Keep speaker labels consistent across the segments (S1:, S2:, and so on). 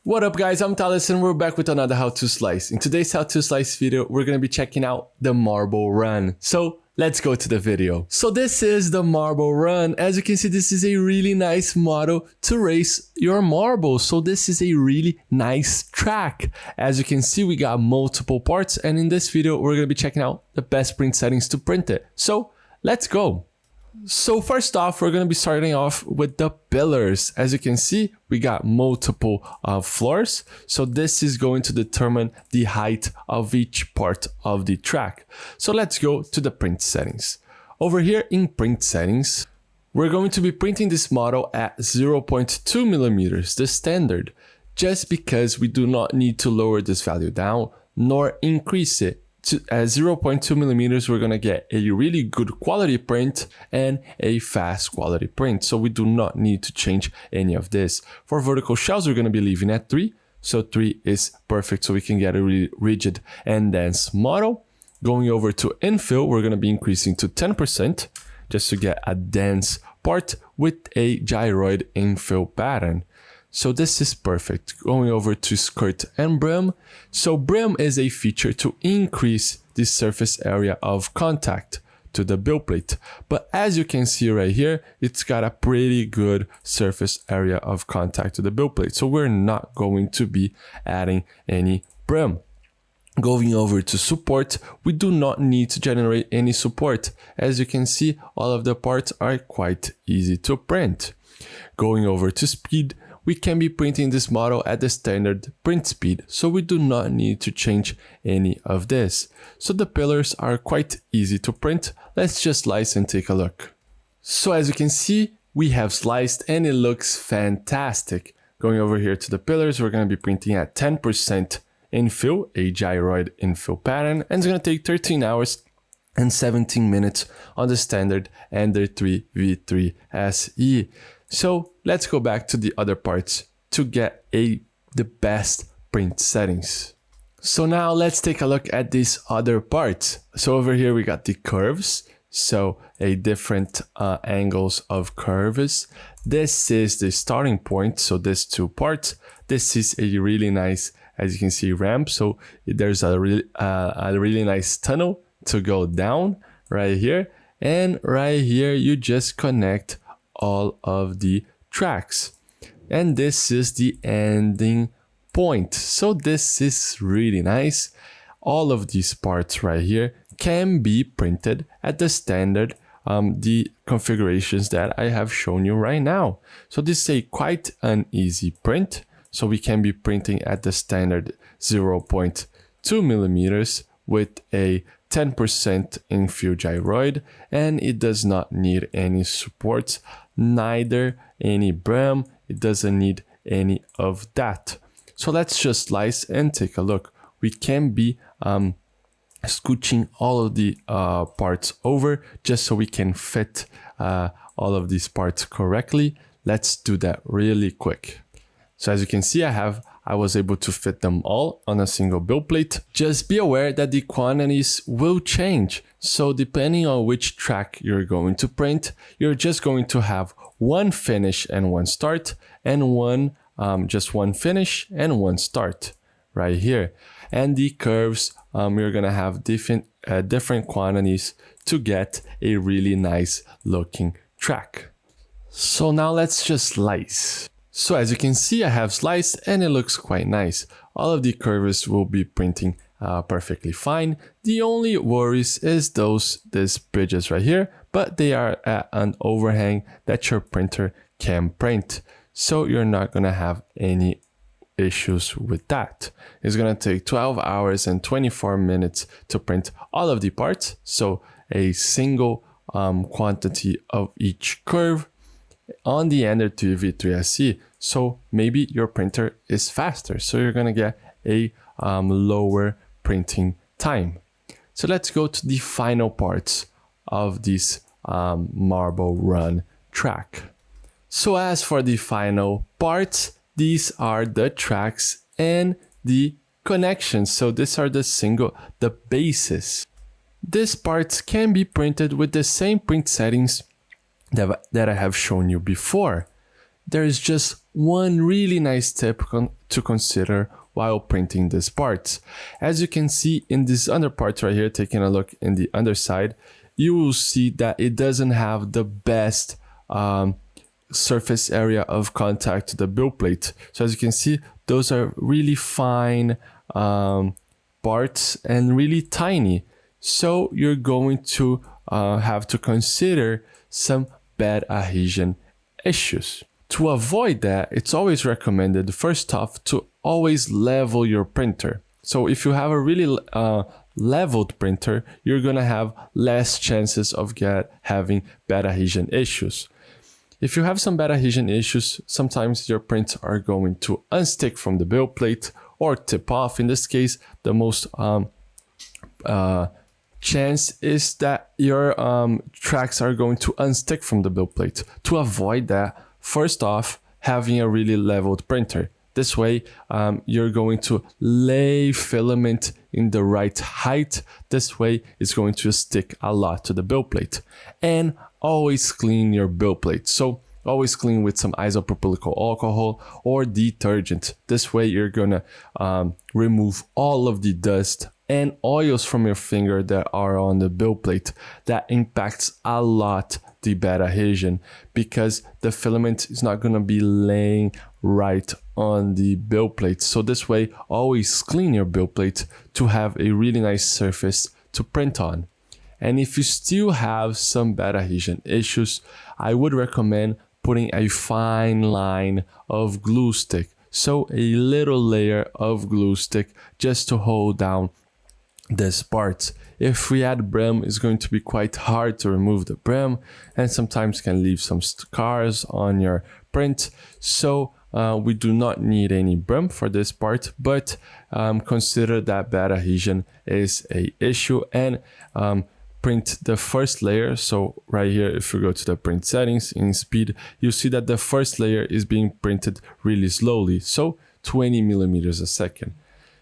S1: What up guys, I'm Thales and we're back with another how to slice. In today's how to slice video, we're going to be checking out the marble run. So let's go to the video. So this is the marble run. As you can see, this is a really nice model to race your marbles. So this is a really nice track. As you can see, we got multiple parts, and in this video, we're going to be checking out the best print settings to print it. So let's go. So first off, we're going to be starting off with the pillars. As you can see, we got multiple floors. So this is going to determine the height of each part of the track. So let's go to the print settings. Over here in print settings, we're going to be printing this model at 0.2 millimeters, the standard, just because we do not need to lower this value down nor increase it. At 0.2 millimeters, we're going to get a really good quality print and a fast quality print. So we do not need to change any of this. For vertical shells, we're going to be leaving at 3. So 3 is perfect, so we can get a really rigid and dense model. Going over to infill, we're going to be increasing to 10% just to get a dense part with a gyroid infill pattern. So this is perfect. Going over to skirt and brim. So brim is a feature to increase the surface area of contact to the build plate. But as you can see right here, it's got a pretty good surface area of contact to the build plate. So we're not going to be adding any brim. Going over to support, we do not need to generate any support. As you can see, all of the parts are quite easy to print. Going over to speed, we can be printing this model at the standard print speed, so we do not need to change any of this. So the pillars are quite easy to print. Let's just slice and take a look. So as you can see, we have sliced and it looks fantastic. Going over here to the pillars, we're going to be printing at 10% infill, a gyroid infill pattern, and it's going to take 13 hours and 17 minutes on the standard Ender 3 V3 SE. So let's go back to the other parts to get the best print settings. So now let's take a look at these other parts. So over here we got the curves. So a different angles of curves. This is the starting point. So these two parts. This is a really nice, as you can see, ramp. So there's a really nice tunnel to go down right here. And right here you just connect all of the tracks, and this is the ending point. So this is really nice. All of these parts right here can be printed at the standard the configurations that I have shown you right now. So this is quite an easy print. So we can be printing at the standard 0.2 millimeters with a 10% infill gyroid, and it does not need any supports, neither any brim. It doesn't need any of that. So let's just slice and take a look. We can be scooching all of the parts over just so we can fit all of these parts correctly. Let's do that really quick. So as you can see, I was able to fit them all on a single build plate. Just be aware that the quantities will change. So depending on which track you're going to print, you're just going to have one finish and one start, and just one finish and one start right here. And the curves, you're gonna have different quantities to get a really nice looking track. So now let's just slice. So as you can see, I have sliced and it looks quite nice. All of the curves will be printing perfectly fine. The only worries is these bridges right here, but they are at an overhang that your printer can print. So you're not gonna have any issues with that. It's gonna take 12 hours and 24 minutes to print all of the parts. So a single quantity of each curve on the Ender 3 V3 SE. So maybe your printer is faster, so you're gonna get a lower printing time. So let's go to the final parts of this marble run track. So as for the final parts, these are the tracks and the connections. So these are the bases. These parts can be printed with the same print settings that I have shown you before. There is just one really nice tip to consider while printing this part. As you can see in this under part right here, taking a look in the underside, you will see that it doesn't have the best surface area of contact to the build plate. So as you can see, those are really fine parts and really tiny. So you're going to have to consider some bad adhesion issues. To avoid that, it's always recommended, first off, to always level your printer. So if you have a really leveled printer, you're gonna have less chances of having bad adhesion issues. If you have some bad adhesion issues, sometimes your prints are going to unstick from the build plate or tip off. In this case, the most chance is that your tracks are going to unstick from the build plate. To avoid that, first off, having a really leveled printer. This way, you're going to lay filament in the right height. This way, it's going to stick a lot to the build plate. And always clean your build plate. So always clean with some isopropyl alcohol or detergent. This way, you're gonna remove all of the dust and oils from your finger that are on the build plate. That impacts a lot the bad adhesion because the filament is not gonna be laying right on the build plate. So this way, always clean your build plate to have a really nice surface to print on. And if you still have some bad adhesion issues, I would recommend putting a fine line of glue stick. So a little layer of glue stick just to hold down this part. If we add brim, it's going to be quite hard to remove the brim and sometimes can leave some scars on your print. So we do not need any brim for this part, but consider that bad adhesion is a issue and print the first layer. So right here, if you go to the print settings in speed, you see that the first layer is being printed really slowly. So 20 millimeters a second.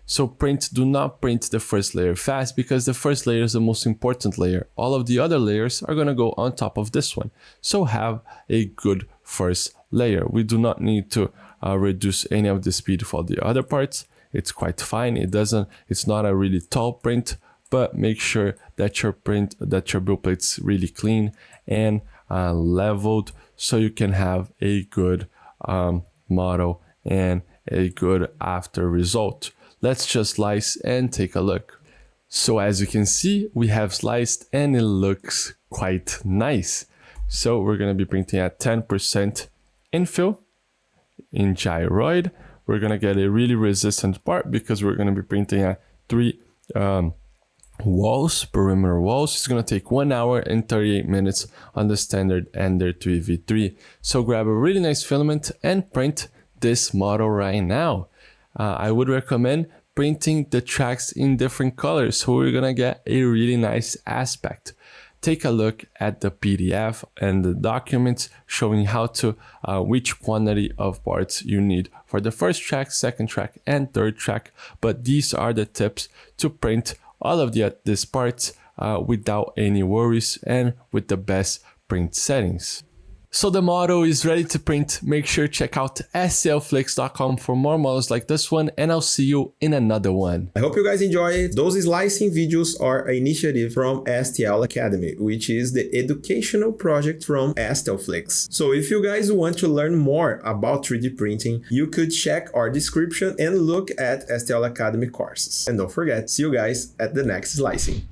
S1: So do not print the first layer fast because the first layer is the most important layer. All of the other layers are going to go on top of this one. So have a good first layer. We do not need to reduce any of the speed for the other parts. It's quite fine. It's not a really tall print, but make sure that your build plate's really clean and leveled so you can have a good model and a good after result. Let's just slice and take a look. So as you can see, we have sliced and it looks quite nice. So we're going to be printing at 10% infill in gyroid. We're going to get a really resistant part because we're going to be printing at 3 walls, perimeter walls. It's going to take 1 hour and 38 minutes on the standard Ender 3v3. So grab a really nice filament and print this model right now. I would recommend printing the tracks in different colors so we're gonna get a really nice aspect. Take a look at the PDF and the documents showing how to which quantity of parts you need for the first track, second track, and third track. But these are the tips to print all of these parts without any worries and with the best print settings. So the model is ready to print. Make sure to check out stlflix.com for more models like this one, and I'll see you in another one.
S2: I hope you guys enjoy it. Those slicing videos are an initiative from STL Academy, which is the educational project from STLFlix. So if you guys want to learn more about 3D printing, you could check our description and look at STL Academy courses. And don't forget, see you guys at the next slicing.